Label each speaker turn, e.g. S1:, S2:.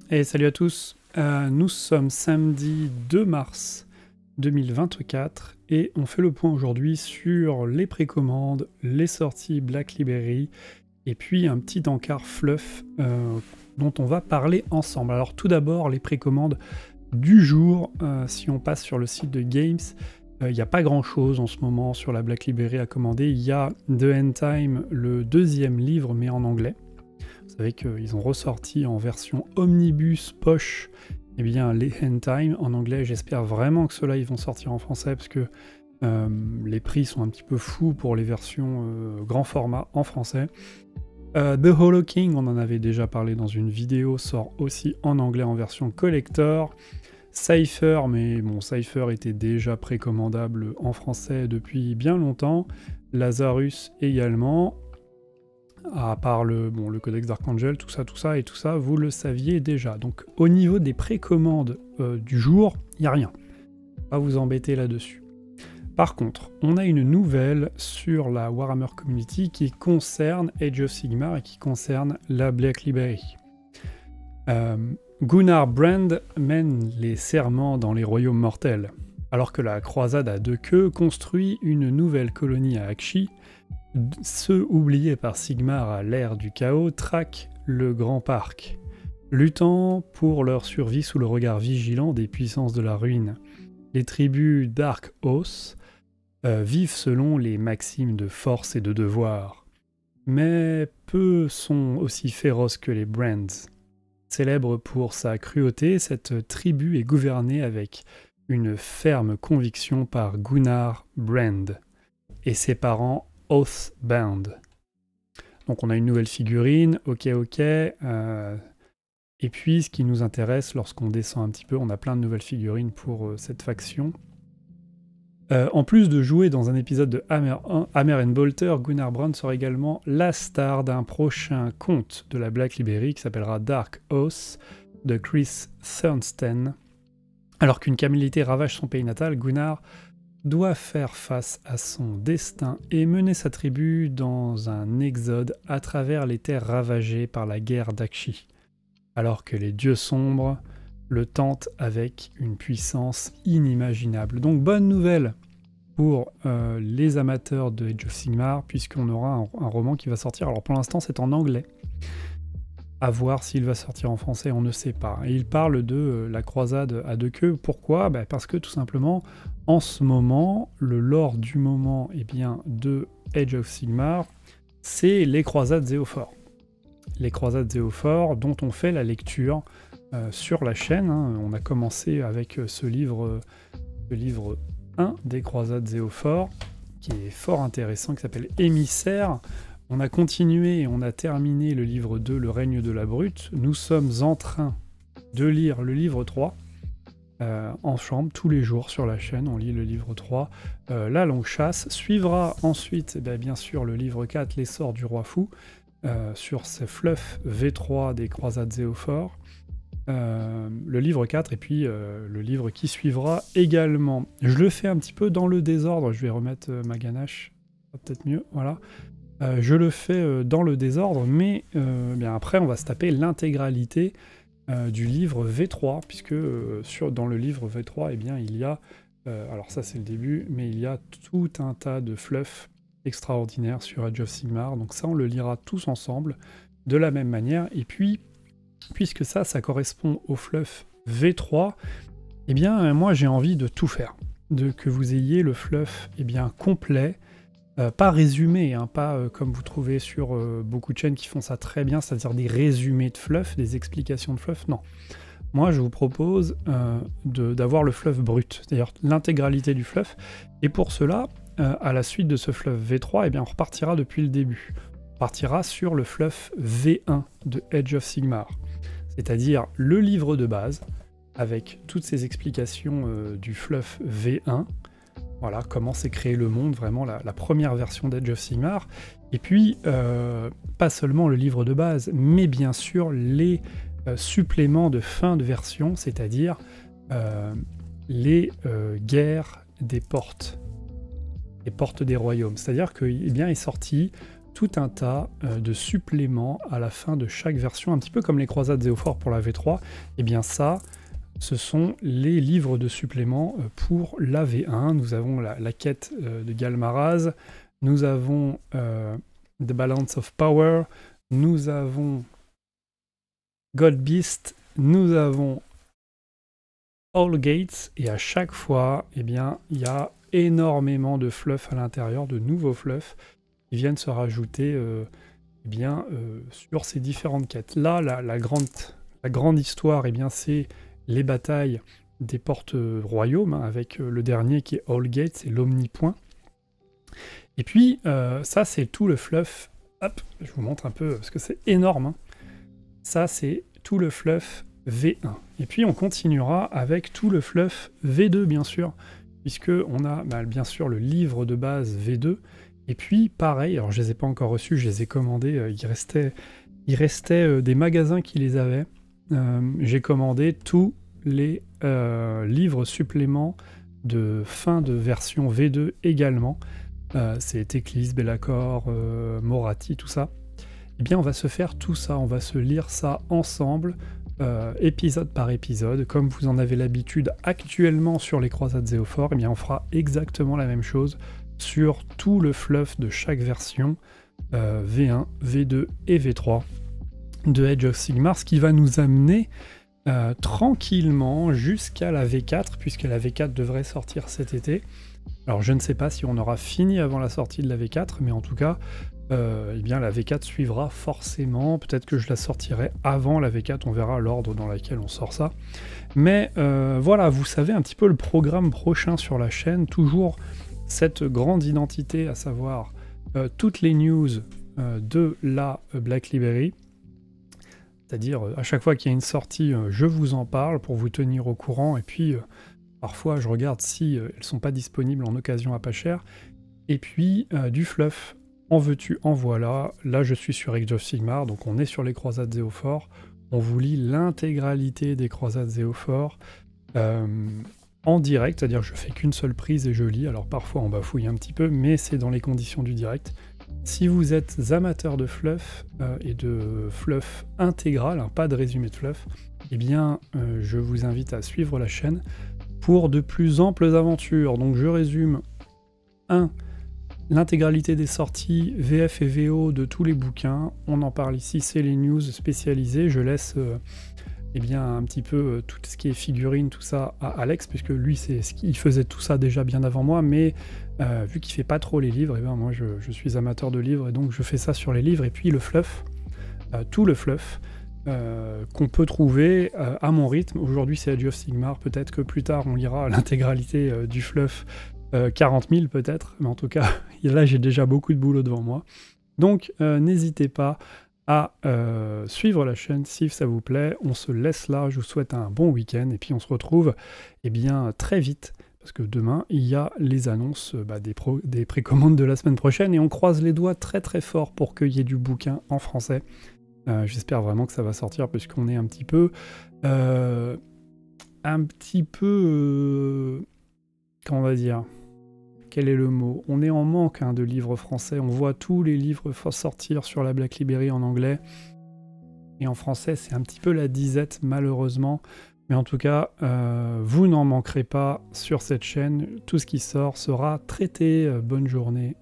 S1: Et salut à tous, nous sommes samedi 2 mars 2024 et on fait le point aujourd'hui sur les précommandes, les sorties Black Library et puis un petit encart fluff dont on va parler ensemble. Alors tout d'abord les précommandes du jour, si on passe sur le site de Games, il n'y a pas grand chose en ce moment sur la Black Library à commander. Il y a The End Time, le deuxième livre mais en anglais. Vous savez qu'ils ont ressorti en version omnibus poche les End Time en anglais. J'espère vraiment que ceux-là ils vont sortir en français parce que les prix sont un petit peu fous pour les versions grand format en français. The Hollow King, on en avait déjà parlé dans une vidéo, sort aussi en anglais en version collector. Cypher, mais bon, Cypher était déjà précommandable en français depuis bien longtemps. Lazarus également. À part le codex d'Archangel, tout ça, vous le saviez déjà. Donc au niveau des précommandes du jour, il n'y a rien. Pas vous embêter là-dessus. Par contre, on a une nouvelle sur la Warhammer Community qui concerne Age of Sigmar et qui concerne la Black Library. Gunnar Brand mène les serments dans les royaumes mortels, alors que la croisade à deux queues construit une nouvelle colonie à Akshi. Ceux oubliés par Sigmar à l'ère du chaos traquent le grand parc, luttant pour leur survie sous le regard vigilant des puissances de la ruine. Les tribus Dark Oath vivent selon les maximes de force et de devoir, mais peu sont aussi féroces que les Brands. Célèbre pour sa cruauté, cette tribu est gouvernée avec une ferme conviction par Gunnar Brand et ses parents Oathbound. Donc on a une nouvelle figurine, ok. Et puis ce qui nous intéresse lorsqu'on descend un petit peu, on a plein de nouvelles figurines pour cette faction. En plus de jouer dans un épisode de Hammer and Bolter, Gunnar Brand sera également la star d'un prochain conte de la Black Library qui s'appellera Dark Oath de Chris Thornsten. Alors qu'une calamité ravage son pays natal, Gunnar doit faire face à son destin et mener sa tribu dans un exode à travers les terres ravagées par la guerre d'Akshi, alors que les dieux sombres le tentent avec une puissance inimaginable. Donc bonne nouvelle pour les amateurs de Age of Sigmar, puisqu'on aura un roman qui va sortir. Alors pour l'instant c'est en anglais. À voir s'il va sortir en français, on ne sait pas. Et il parle de la croisade à deux queues. Pourquoi ? Parce que tout simplement, en ce moment, le lore du moment de Age of Sigmar, c'est les croisades Zéophore. Les croisades Zéophore dont on fait la lecture sur la chaîne. On a commencé avec ce livre 1 des croisades Zéophore, qui est fort intéressant, qui s'appelle Émissaire. On a continué et on a terminé le livre 2, Le règne de la brute. Nous sommes en train de lire le livre 3 en chambre, tous les jours sur la chaîne, on lit le livre 3. La longue chasse suivra ensuite, bien sûr, le livre 4, L'essor du roi fou, sur ce fluff V3 des croisades Zéophore. Le livre 4 et puis le livre qui suivra également. Je le fais un petit peu dans le désordre, je vais remettre ma ganache, peut-être mieux, voilà. Je le fais dans le désordre, mais après on va se taper l'intégralité du livre V3, puisque dans le livre V3, il y a, alors ça c'est le début, mais il y a tout un tas de fluff extraordinaires sur Age of Sigmar, donc ça on le lira tous ensemble, de la même manière, et puis, puisque ça correspond au fluff V3, moi j'ai envie de tout faire, que vous ayez le fluff complet, pas résumé, pas comme vous trouvez sur beaucoup de chaînes qui font ça très bien, c'est-à-dire des résumés de fluff, des explications de fluff, non. Moi, je vous propose d'avoir le fluff brut, c'est-à-dire l'intégralité du fluff, et pour cela, à la suite de ce fluff V3, on repartira depuis le début. On partira sur le fluff V1 de Age of Sigmar, c'est-à-dire le livre de base, avec toutes ces explications du fluff V1, voilà, comment s'est créé le monde, vraiment la première version d'Age of Sigmar. Et puis, pas seulement le livre de base, mais bien sûr les suppléments de fin de version, c'est-à-dire les guerres des portes des royaumes. C'est-à-dire qu'il est sorti tout un tas de suppléments à la fin de chaque version, un petit peu comme les croisades Zéophore pour la V3. Et bien ça, ce sont les livres de suppléments pour la V1. Nous avons la quête de Galmaraz, nous avons The Balance of Power, nous avons God Beast, nous avons All Gates, et à chaque fois, eh bien, il y a énormément de fluff à l'intérieur, de nouveaux fluffs qui viennent se rajouter eh bien, sur ces différentes quêtes. Là, la grande histoire, eh bien, c'est les batailles des portes royaumes, hein, avec le dernier qui est All Gates, c'est l'Omnipoint. Et puis, ça, c'est tout le fluff. Hop, je vous montre un peu, parce que c'est énorme. Hein. Ça, c'est tout le fluff V1. Et puis, on continuera avec tout le fluff V2, bien sûr, puisque on a bien sûr le livre de base V2. Et puis, pareil, alors je les ai pas encore reçus, je les ai commandés, il restait des magasins qui les avaient. J'ai commandé tous les livres suppléments de fin de version V2 également. C'est Teclis, Be'lakor, Moratti, tout ça. Eh bien, on va se faire tout ça, on va se lire ça ensemble, épisode par épisode. Comme vous en avez l'habitude actuellement sur les croisades Zéophore, eh bien, on fera exactement la même chose sur tout le fluff de chaque version, V1, V2 et V3 de Age of Sigmar, ce qui va nous amener tranquillement jusqu'à la V4, puisque la V4 devrait sortir cet été. Alors je ne sais pas si on aura fini avant la sortie de la V4, mais en tout cas, eh bien, la V4 suivra forcément. Peut-être que je la sortirai avant la V4, on verra l'ordre dans lequel on sort ça. Mais voilà, vous savez un petit peu le programme prochain sur la chaîne, toujours cette grande identité, à savoir toutes les news de la Black Library. C'est-à-dire, à chaque fois qu'il y a une sortie, je vous en parle pour vous tenir au courant, et puis parfois je regarde si elles ne sont pas disponibles en occasion à pas cher. Et puis du fluff, en veux-tu, en voilà. Là je suis sur Age of Sigmar, donc on est sur les croisades Zéophore. On vous lit l'intégralité des croisades Zéophore en direct, c'est-à-dire je fais qu'une seule prise et je lis. Alors parfois on bafouille un petit peu, mais c'est dans les conditions du direct. Si vous êtes amateur de fluff et de fluff intégral, hein, pas de résumé de fluff, eh bien je vous invite à suivre la chaîne pour de plus amples aventures. Donc je résume 1. L'intégralité des sorties VF et VO de tous les bouquins. On en parle ici, c'est les news spécialisées. Je laisse eh bien, un petit peu tout ce qui est figurine, tout ça à Alex, puisque lui, il faisait tout ça déjà bien avant moi, mais vu qu'il fait pas trop les livres, eh bien, moi je suis amateur de livres, et donc je fais ça sur les livres. Et puis le fluff, tout le fluff, qu'on peut trouver à mon rythme. Aujourd'hui c'est Age of Sigmar, peut-être que plus tard on lira l'intégralité du fluff 40 000 peut-être, mais en tout cas là j'ai déjà beaucoup de boulot devant moi. Donc n'hésitez pas à suivre la chaîne si ça vous plaît. On se laisse là, je vous souhaite un bon week-end, et puis on se retrouve eh bien, très vite, parce que demain il y a les annonces des précommandes de la semaine prochaine, et on croise les doigts très très fort pour qu'il y ait du bouquin en français. J'espère vraiment que ça va sortir, puisqu'on est un petit peu comment on va dire, quel est le mot, on est en manque de livres français. On voit tous les livres sortir sur la Black Library en anglais, et en français c'est un petit peu la disette malheureusement, mais en tout cas vous n'en manquerez pas sur cette chaîne, tout ce qui sort sera traité. Bonne journée